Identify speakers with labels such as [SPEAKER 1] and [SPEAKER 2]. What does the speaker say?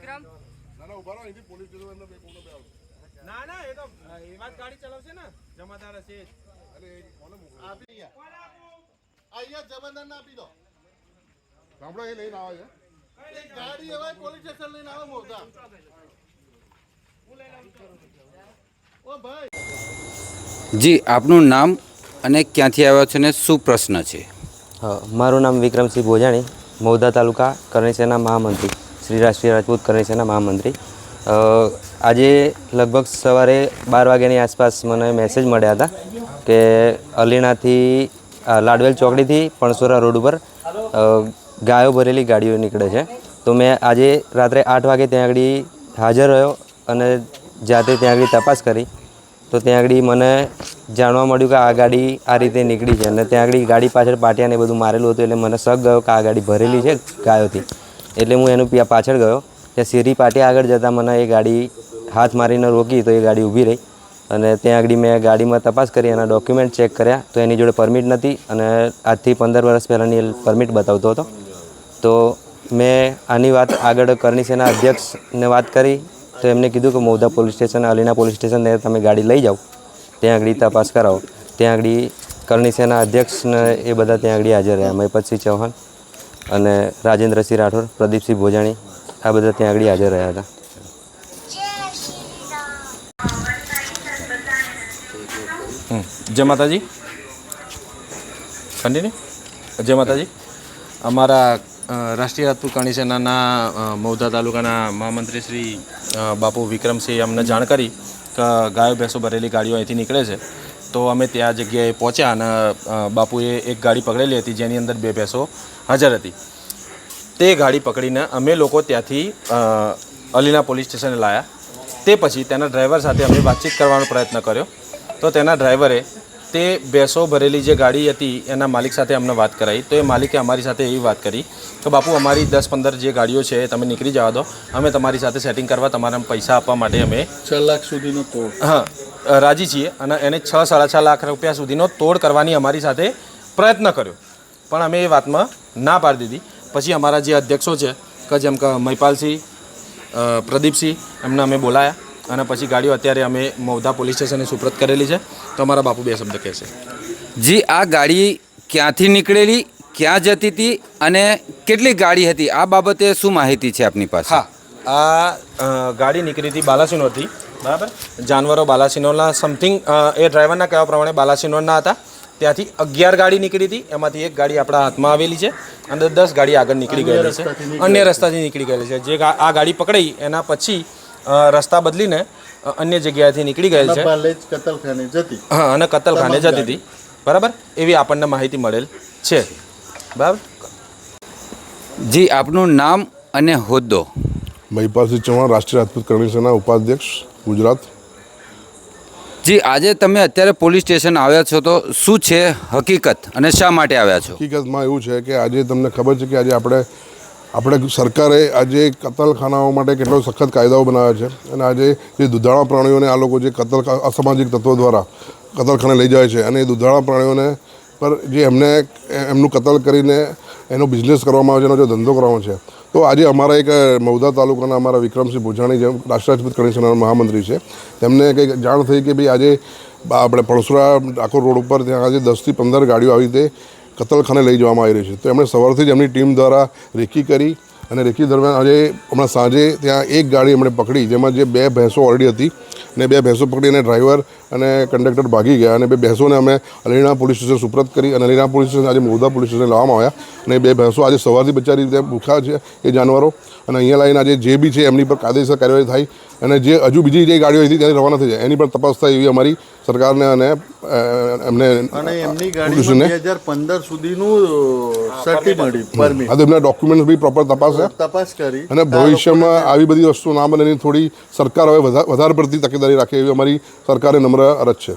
[SPEAKER 1] વિક્રમ
[SPEAKER 2] ના ના ઉભા રહો અહીંથી પોલીસ સ્ટેશન અંદર બે કોનો બે આવો
[SPEAKER 3] ના ના એ તો એવા જ ગાડી ચલાવશે ને જમાદાર હશે
[SPEAKER 2] અરે કોને મોકલો
[SPEAKER 4] આપી અહીંયા જબરદસ્ત આપી દો
[SPEAKER 2] સાંભળો એ લઈને આવે છે
[SPEAKER 4] ગાડી હવે પોલીસ સ્ટેશન લઈને આવે મોટા ઓ ભાઈ
[SPEAKER 5] જી આપનું નામ અને ક્યાંથી આવ્યા છો ને શું પ્રશ્ન છે?
[SPEAKER 6] મારું નામ વિક્રમસિંહ ભોજાણી, મૌધા તાલુકા કરણી સેના મહામંત્રી, શ્રી રાષ્ટ્રીય રાજપૂત કરણી સેના મહામંત્રી. આજે લગભગ સવારે 12 વાગ્યાની આસપાસ મને મેસેજ મળ્યા હતા કે અલીણાથી લાડવેલ ચોકડીથી પણસોરા રોડ ઉપર ગાયો ભરેલી ગાડીઓ નીકળે છે. તો મેં આજે રાત્રે 8 વાગે ત્યાં આગળ હાજર રહ્યો અને જાતે ત્યાં આગળ તપાસ કરી. તો ત્યાં આગળ મને જાણવા મળ્યું કે આ ગાડી આ રીતે નીકળી છે અને ત્યાં આગળ ગાડી પાછળ પાટિયાને બધું મારેલું હતું. એટલે મને શક ગયો કે આ ગાડી ભરેલી છે ગાયોથી. એટલે હું એનું પાછળ ગયો. ત્યાં શેરી પાટિયા આગળ જતાં મને એ ગાડી હાથ મારીને રોકી તો એ ગાડી ઊભી રહી અને ત્યાં આગળ મેં ગાડીમાં તપાસ કરી, એના ડોક્યુમેન્ટ ચેક કર્યા તો એની જોડે પરમિટ નથી અને આજથી 15 વર્ષ પહેલાંની પરમિટ બતાવતો હતો. તો મેં આની વાત આગળ કરણી સેના અધ્યક્ષને વાત કરી તો એમને કીધું કે મૌધા પોલીસ સ્ટેશન, અલીણા પોલીસ સ્ટેશનને તમે ગાડી લઈ જાઓ, ત્યાં આગળ તપાસ કરાવો. ત્યાં આગળ કરણી સેના અધ્યક્ષને એ બધા ત્યાં આગળ હાજર રહ્યા. મહિપતસિંહ ચૌહાણ અને રાજેન્દ્રસિંહ રાઠોડ, પ્રદીપસિંહ ભોજાણી, આ બધા ત્યાં આગળ હાજર રહ્યા હતા.
[SPEAKER 3] જય માતાજી. કન્ટિન્યુ. જય માતાજી. અમારા રાષ્ટ્રીય રાજપૂત કરણી સેનાના મૌધા તાલુકાના મહામંત્રી શ્રી બાપુ વિક્રમસિંહ અમને જાણ કરી કે ગાયો ભેંસો ભરેલી ગાડીઓ અહીંથી નીકળે છે. તો અમે ત્યાં જગ્યાએ પહોંચ્યા અને બાપુએ એક ગાડી પકડેલી હતી જેની અંદર 2 ભેંસો હાજર હતી. તે ગાડી પકડીને અમે લોકો ત્યાંથી અલીણા પોલીસ સ્ટેશને લાવ્યા. તે પછી તેના ડ્રાઈવર સાથે અમે વાતચીત કરવાનો પ્રયત્ન કર્યો. તો તેના ડ્રાઈવરે તે ભેંસો ભરેલી જે ગાડી હતી એના માલિક સાથે અમને વાત કરાવી. તો એ માલિકે અમારી સાથે એવી વાત કરી કે બાપુ અમારી 10-15 જે ગાડીઓ છે એ તમે નીકળી જવા દો, અમે તમારી સાથે સેટિંગ કરવા તમારા પૈસા આપવા માટે અમે
[SPEAKER 4] 6 લાખ સુધીનો તોડ
[SPEAKER 3] રાજી છીએ અને એને 6-6.5 લાખ રૂપિયા સુધીનો તોડ કરવાની અમારી સાથે પ્રયત્ન કર્યો. પણ અમે એ વાતમાં ના પાડી દીધી. પછી અમારા જે અધ્યક્ષો છે કે જેમ કે મહિપાલસિંહ, પ્રદીપસિંહ, એમને અમે બોલાયા અને પછી ગાડીઓ અત્યારે અમે મૌધા પોલીસ સ્ટેશને સુપ્રત કરેલી છે. તો અમારા બાપુ 2 શબ્દ કહેશે.
[SPEAKER 5] જી આ ગાડી ક્યાંથી નીકળેલી, ક્યાં જતી હતી અને કેટલી ગાડી હતી, આ બાબતે શું માહિતી છે આપની પાસે?
[SPEAKER 3] હા, આ ગાડી નીકળી હતી બાલાસિનોરથી, બરાબર. જાનવરો બાલાસિનોરના સમથિંગ એ ડ્રાઈવરના કહેવા પ્રમાણે બાલાસિનોરના હતા. ત્યાંથી 11 ગાડી નીકળી હતી. એમાંથી 1 ગાડી આપણા હાથમાં આવેલી છે અને 10 ગાડી આગળ નીકળી ગયેલી છે, અન્ય રસ્તાથી નીકળી ગયેલી છે. જે આ ગાડી પકડાઈ એના પછી રસ્તા બદલીને અન્ય જગ્યાએથી નીકળી ગયેલ છે. હા, અને કતલખાને જતી હતી, બરાબર. એવી આપણને માહિતી મળેલ છે, બરાબર.
[SPEAKER 5] જી આપનું નામ અને હોદ્દો?
[SPEAKER 2] મહિપાલસિંહ ચૌહાણ, રાષ્ટ્રીય રાજપૂત કરણી સેના ઉપાધ્યક્ષ, ગુજરાત.
[SPEAKER 5] જી આજે તમે અત્યારે પોલીસ સ્ટેશન આવ્યા છો તો શું છે હકીકત અને શા માટે આવ્યા છો?
[SPEAKER 2] હકીકતમાં એવું છે કે આજે તમને ખબર છે કે આજે આપણે સરકારે આજે કતલખાનાઓ માટે કેટલો સખત કાયદાઓ બનાવ્યા છે અને આજે જે દુધાળા પ્રાણીઓને આ લોકો જે અસામાજિક તત્વો દ્વારા કતલખાને લઈ જાય છે અને એ દુધાળા પ્રાણીઓને પર જે એમનું કતલ કરીને એનો બિઝનેસ કરવામાં આવે છે, એનો જે ધંધો કરવાનો છે. તો આજે અમારા એક મૌધા તાલુકાના અમારા વિક્રમસિંહ ભોજાણી, જે રાષ્ટ્રીય રાજપૂત કરણી સેનાના મહામંત્રી છે, તેમને કંઈક જાણ થઈ કે ભાઈ આજે આપણે પણસોરા ડાકોર રોડ ઉપર ત્યાં આજે 10 થી 15 ગાડીઓ આવી રીતે કતલખાને લઈ જવામાં આવી રહી છે. તો એમણે સવારથી જ એમની ટીમ દ્વારા રેકી કરી અને રેકી દરમિયાન આજે હમણાં સાંજે ત્યાં 1 ગાડી એમણે પકડી, જેમાં જે 2 ભેંસો ઓલરેડી હતી અને 2 ભેંસો પકડીને ડ્રાઈવર અને કંડક્ટર ભાગી ગયા અને 2 ભેંસોને અમે અલીણા પોલીસ સ્ટેશન સુપ્રત કરી અને અલીણા પોલીસ સ્ટેશન આજે મૌધા પોલીસ સ્ટેશન લાવવામાં આવ્યા. અને 2 ભેંસો આજે સવારથી બચારી રીતે ભૂખ્યા છે એ જાનવરો, અને અહીંયા લાવીને આજે જે બી છે એમની પર કાયદેસર કાર્યવાહી થાય અને જે હજુ બીજી જે ગાડીઓ હતી ત્યાંથી રવાના થઈ જાય એની પર તપાસ થાય એવી અમારી સરકારને અને
[SPEAKER 4] એમની ગાડીમાં 2015 સુધીનું સર્ટી મળી પરમિટ.
[SPEAKER 2] આ તેમના ડોક્યુમેન્ટ બી પ્રોપર તપાસ કરી અને ભવિષ્યમાં આવી બધી વસ્તુ ના બને એની થોડી સરકાર હવે વધારે પડતી તકેદારી રાખે એવી અમારી સરકારે નમ્ર અરજ છે.